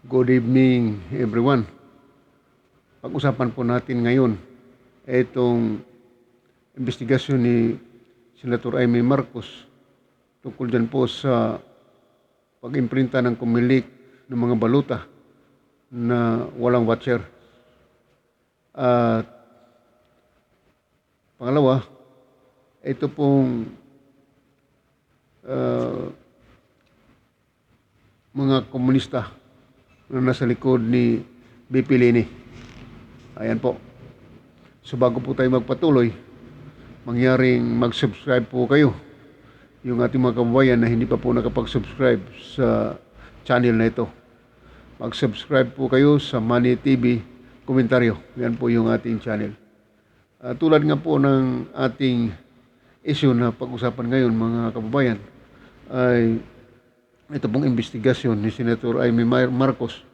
Good evening, everyone. Pag-usapan po natin ngayon itong investigasyon ni Senator Amy Marcos tungkol dyan po sa pag-imprinta ng kumilik ng mga baluta na walang watcher. At pangalawa, ito pong mga komunista na nasa likod ni BP Leni. Ayan po. So bago po tayo magpatuloy, mangyaring mag-subscribe po kayo. Yung ating mga kababayan na hindi pa po nakapag-subscribe sa channel na ito. Mag-subscribe po kayo sa Money TV Komentaryo. Yan po yung ating channel. Tulad nga po ng ating issue na pag-usapan ngayon mga kababayan, ay ito pong investigasyon ni Senator Amy Marcos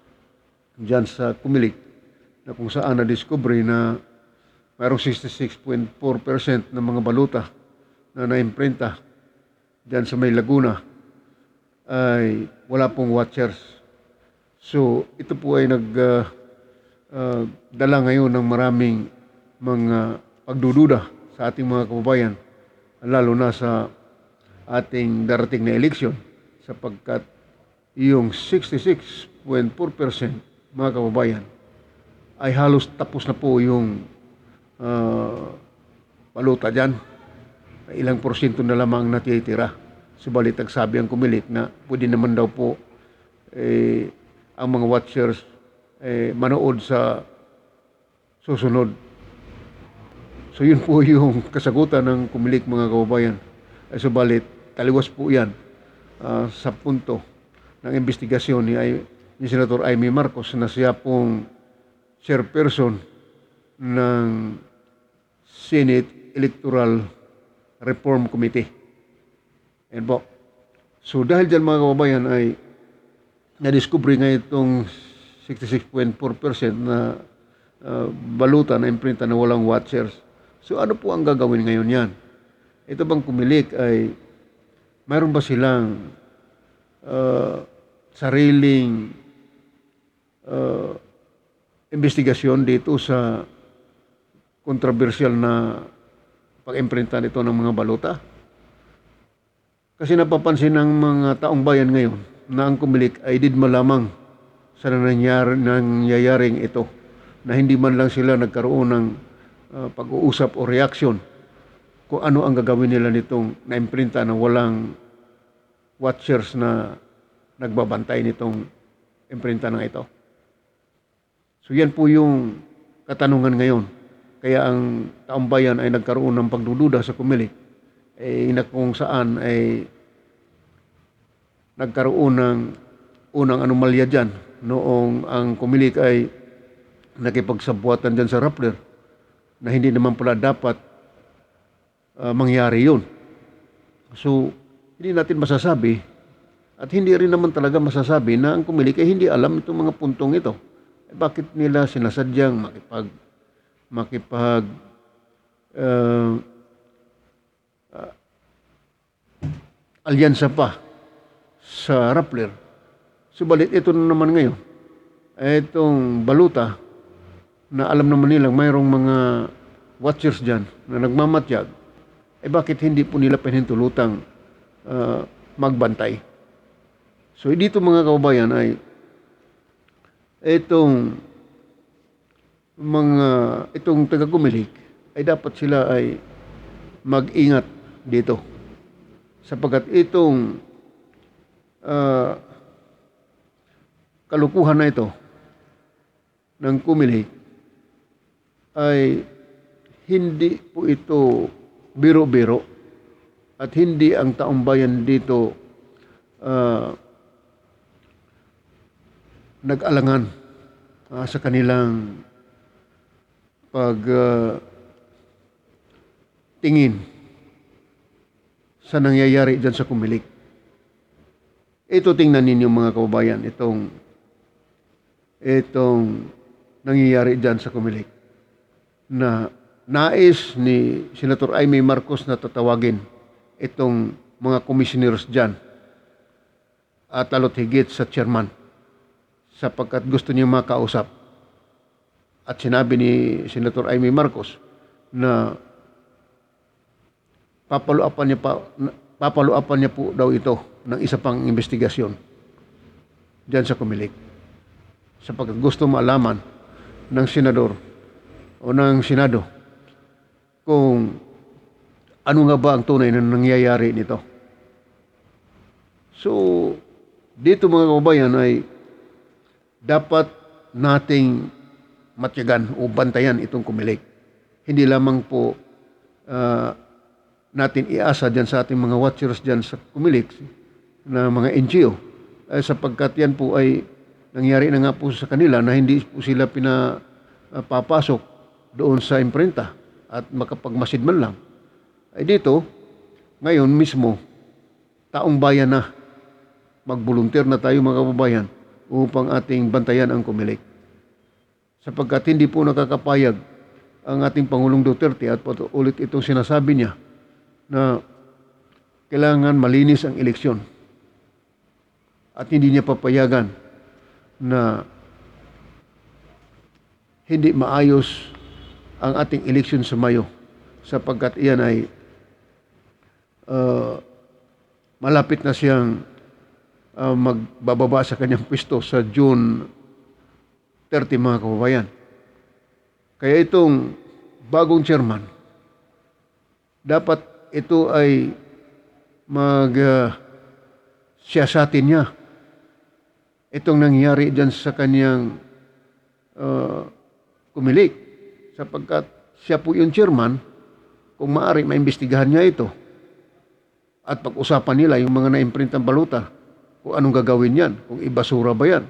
dyan sa Kumilik, na kung saan na-discovery na mayroong 66.4% ng mga baluta na na-imprinta dyan sa may Laguna ay wala pong watchers. So ito po ay nagdala ngayon ng maraming mga pagdududa sa ating mga kababayan, lalo na sa ating darating na eleksyon, sapagkat yung 66.4% mga kababayan ay halos tapos na po yung baluta dyan. Ilang porsyento na lamang natitira. Subalit nagsabi ang Kumilik na pwede naman daw po ang mga watchers manood sa susunod. So yun po yung kasagutan ng Kumilik mga kababayan. Subalit taliwas po yan sa punto ng investigasyon ni Senator Amy Marcos na siya pong chairperson ng Senate Electoral Reform Committee. Yan po. So dahil dyan mga kababayan ay na-discovery nga itong 66.4% na baluta na imprinta na walang watchers. So ano po ang gagawin ngayon yan? Ito bang Kumilik ay mayroon ba silang sariling investigasyon dito sa kontrobersyal na pag-imprinta nito ng mga baluta? Kasi napapansin ng mga taong bayan ngayon na ang Kumilik ay didma lamang sa nangyayaring ito, na hindi man lang sila nagkaroon ng pag-uusap o reaksyon kung ano ang gagawin nila nitong na-imprinta na walang watchers na nagbabantay nitong imprinta ng ito. So yan po yung katanungan ngayon. Kaya ang taong bayan ay nagkaroon ng pagdududa sa Kumilik, na kung saan ay nagkaroon ng unang anomalya dyan noong ang Kumilik ay nakipagsabuatan dyan sa Rappler na hindi naman pala dapat mangyari yun. So hindi natin masasabi at hindi rin naman talaga masasabi na ang Kumilik ay hindi alam itong mga puntong ito. Bakit nila sinasadyang makipag alyansa pa sa Rappler? Subalit ito na naman ngayon, itong baluta na alam naman nilang mayroong mga watchers dyan na nagmamatyag, bakit hindi po nila pinahintulutang magbantay? So dito mga kababayan ay itong taga-Kumilik ay dapat sila ay mag-ingat dito, sapagkat itong kalukuhan na ito ng Kumilik ay hindi po ito biro-biro, at hindi ang taong bayan dito nag-alangan sa kanilang tingin sa nangyayari dyan sa Kumilik. Ito tingnan ninyo mga kababayan, itong nangyayari dyan sa Kumilik, na nais ni Senator Amy Marcos na tatawagin itong mga commissioners dyan at lalo't higit sa chairman, sapagkat gusto niya makausap. At sinabi ni Senator Amy Marcos na papaluapan niya po daw ito ng isa pang investigasyon diyan sa Comelec. Sapagkat gusto malaman ng senador o ng Senado kung ano nga ba ang tunay na nangyayari nito. So, dito mga kababayan ay dapat nating matyagan o bantayan itong Comelec. Hindi lamang po natin iasa dyan sa ating mga watchers dyan sa Comelec na mga NGO sapagkat yan po ay nangyari na nga po sa kanila na hindi po sila pinapapasok doon sa imprenta at makapagmasid man lang. Ay dito, ngayon mismo, taong bayan na, mag-volunteer na tayo mga kababayan upang ating bantayan ang Comelec. Sapagkat hindi po nakakapayag ang ating Pangulong Duterte at ulit itong sinasabi niya na kailangan malinis ang eleksyon at hindi niya papayagan na hindi maayos ang ating eleksyon sa Mayo sapagkat iyan ay malapit na siyang magbababa sa kanyang pwesto sa June 30 mga kababayan. Kaya itong bagong chairman, dapat ito ay siyasatin niya itong nangyari dyan sa kanyang Comelec sapagkat siya po yung chairman, kung maaari maimbestigahan niya ito at pag-usapan nila yung mga naimprintang baluta kung anong gagawin yan, kung ibasura ba yan.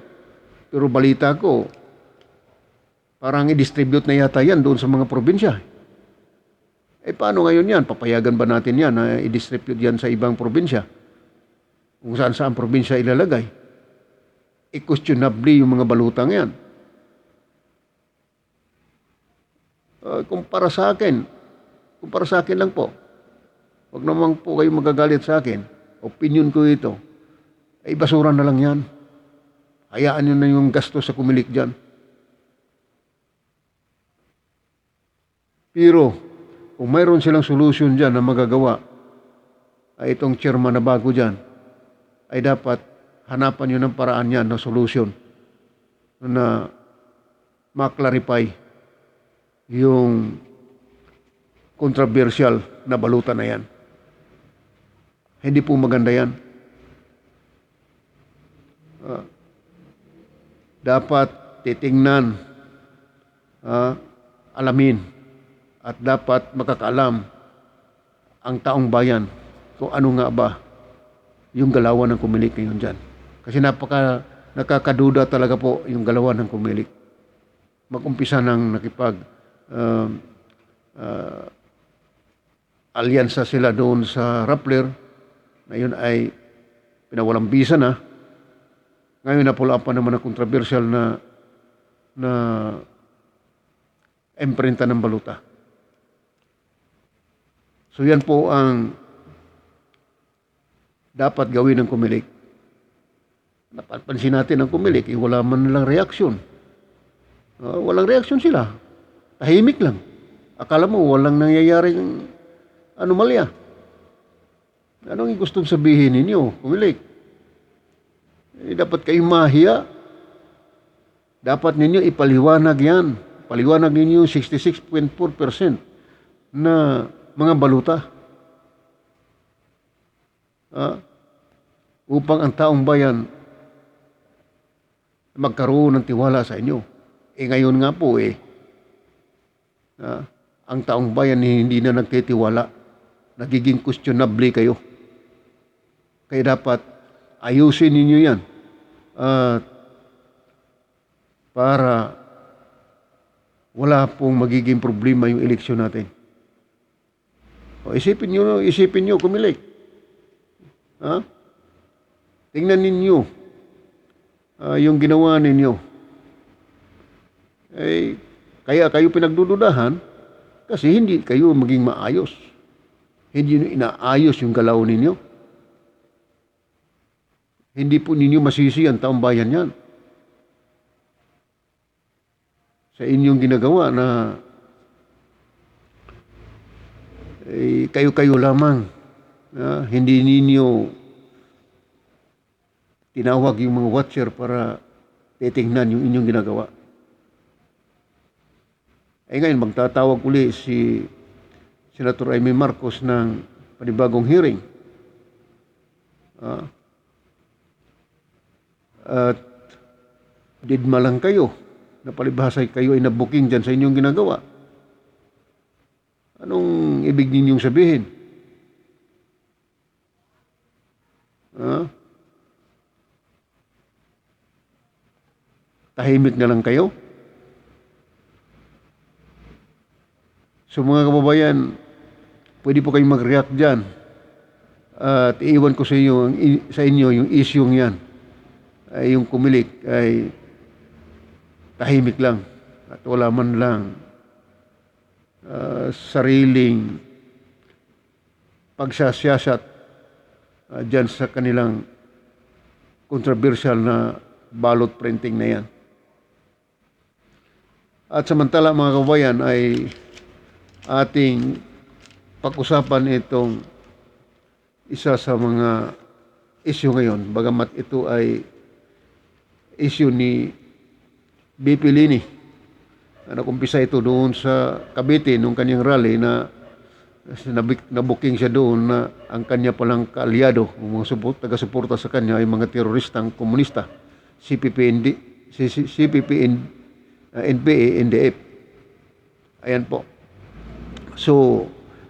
Pero balita ko, parang i-distribute na yata yan doon sa mga probinsya. Eh paano ngayon yan? Papayagan ba natin yan na i-distribute yan sa ibang probinsya? Kung saan probinsya ilalagay? I-questionably yung mga balutang yan. Kumpara sa akin lang po. Huwag naman po kayo magagalit sa akin. Opinion ko ito. Ay basura na lang yan. Hayaan nyo na yung gasto sa Comelec dyan. Pero, kung mayroon silang solusyon dyan na magagawa, ay itong chairman na bago dyan, ay dapat hanapan nyo ng paraan yan na solusyon na maklarify yung controversial na baluta na yan. Hindi po maganda yan. Dapat titingnan, alamin, at dapat makakaalam ang taong bayan kung ano nga ba yung galawan ng Comelec ngayon dyan. Kasi nakakaduda talaga po yung galawan ng Comelec. Mag-umpisa ng alyansa sila doon sa Rappler, na yun ay pinawalang bisa na. Ngayon napulapan naman ang controversial na imprinta ng baluta. So yan po ang dapat gawin ng Comelec. Napapansin natin ang Comelec, wala man lang reaksyon. Walang reaksyon sila. Tahimik lang. Akala mo walang nangyayaring anomalya. Anong gustong sabihin ninyo, Comelec? Dapat kayong mahiya. Dapat ninyo ipaliwanag yan. Paliwanag ninyo 66.4% na mga baluta. Upang ang taong bayan magkaroon ng tiwala sa inyo. Ngayon nga po ang taong bayan hindi na nagtitiwala. Nagiging questionable kayo. Kaya dapat ayusin ninyo yan para wala pong magiging problema yung eleksyon natin. Isipin nyo, Comelec. Tingnan ninyo yung ginawa ninyo. Kaya kayo pinagdududahan kasi hindi kayo maging maayos. Hindi nyo inaayos yung galaw ninyo. Hindi po ninyo masisi ang taong bayan yan. sa inyong ginagawa na kayo-kayo lamang. Hindi ninyo tinawag yung mga watcher para titingnan yung inyong ginagawa. Ngayon, magtatawag uli si Senator Amy Marcos ng panibagong hearing. At didma lang kayo, na palibhasa kayo ay nabuking dyan sa inyong ginagawa. Anong ibig ninyong sabihin? Tahimik na lang kayo? So mga kababayan, pwede po kayong mag-react dyan. At iiwan ko sa inyo yung isyong yan. Yung kumilik ay tahimik lang. At wala man lang sariling pagsasiyasat dyan sa kanilang controversial na ballot printing na yan. At samantala mga kababayan ay ating pag-usapan itong isa sa mga issue ngayon, bagamat ito ay issue ni BP Lini. Nakumpisa ito doon sa Cavite nung kanyang rally na nabuking siya doon na ang kanya palang kaalyado, mga taga-suporta sa kanya ay mga teroristang komunista, CPP, NPA, NDF. Ayan po. So,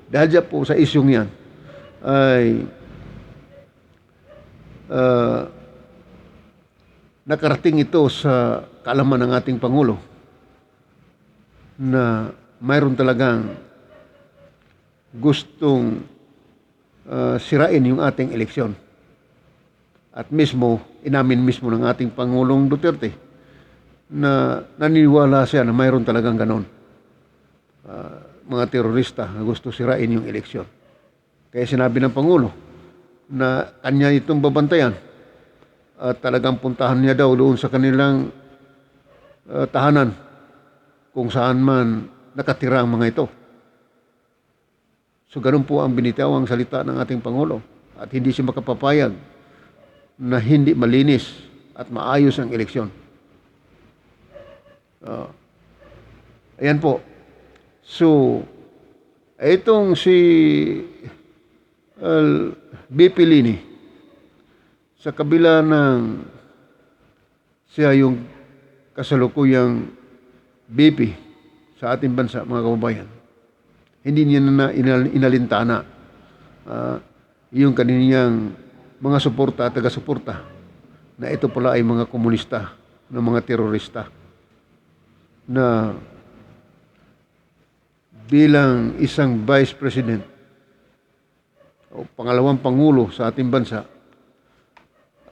dahil dyan po sa isyong yan, ay nakarating ito sa kaalaman ng ating Pangulo na mayroon talagang gustong sirain yung ating eleksyon. At mismo, inamin mismo ng ating Pangulong Duterte na naniniwala siya na mayroon talagang ganon. Mga terorista na gusto sirain yung eleksyon. Kaya sinabi ng Pangulo na kanya itong babantayan at talagang puntahan niya daw doon sa kanilang tahanan kung saan man nakatira ang mga ito. So ganun po ang binitawang salita ng ating Pangulo at hindi siya makapapayag na hindi malinis at maayos ang eleksyon. Ayan po. So, itong si BP Lini, sa kabila ng siya yung kasalukuyang BP sa ating bansa, mga kababayan, hindi niya na inalintana yung kaninyang mga suporta at taga-suporta na ito pala ay mga komunista, na mga terorista na bilang isang vice president o pangalawang pangulo sa ating bansa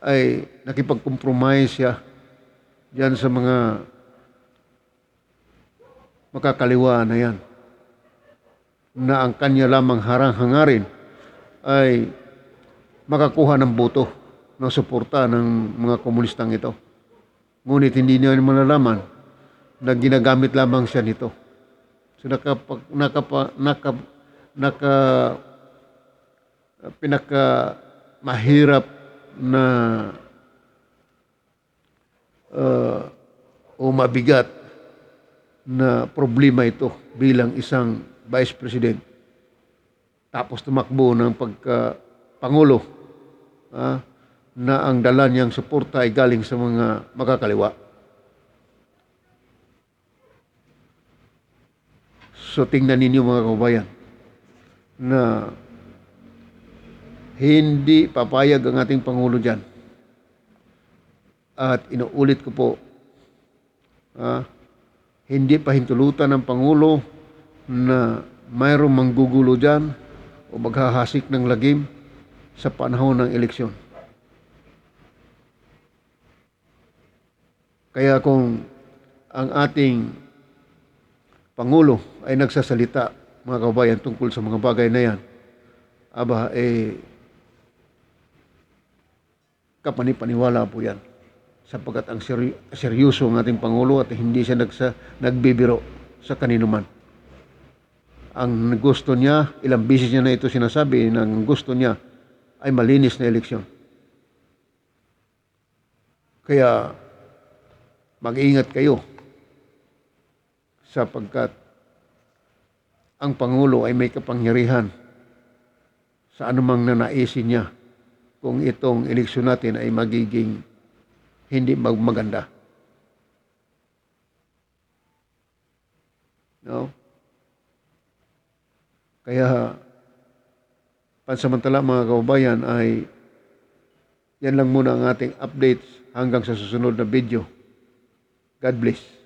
ay nakipag-compromise siya diyan sa mga makakaliwa na yan, na ang kanya lamang hangarin ay makakuha ng boto ng suporta ng mga komunistang ito. Ngunit hindi niya malalaman na ginagamit lamang siya nito. So pinaka mahirap na o mabigat na problema ito bilang isang vice president. Tapos tumakbo ng pagka-pangulo na ang dala niyang suporta ay galing sa mga makakaliwa. So tingnan ninyo mga kababayan na hindi papayag ang ating Pangulo dyan. At inuulit ko po, hindi pahintulutan ng Pangulo na mayroong manggugulo dyan o maghahasik ng lagim sa panahon ng eleksyon. Kaya kung ang ating Pangulo ay nagsasalita, mga kababayan, tungkol sa mga bagay na yan, kapanipaniwala po yan. sapagkat ang seryoso ng ating Pangulo at hindi siya nagbibiro sa kaninuman. Ang gusto niya, ilang beses niya na ito sinasabi, ang gusto niya ay malinis na eleksyon. Kaya mag-iingat kayo sapagkat ang Pangulo ay may kapangyarihan sa anumang nanaisin niya kung itong eleksyon natin ay magiging hindi maganda. No? Kaya pansamantala mga kababayan ay yan lang muna ang ating updates hanggang sa susunod na video. God bless.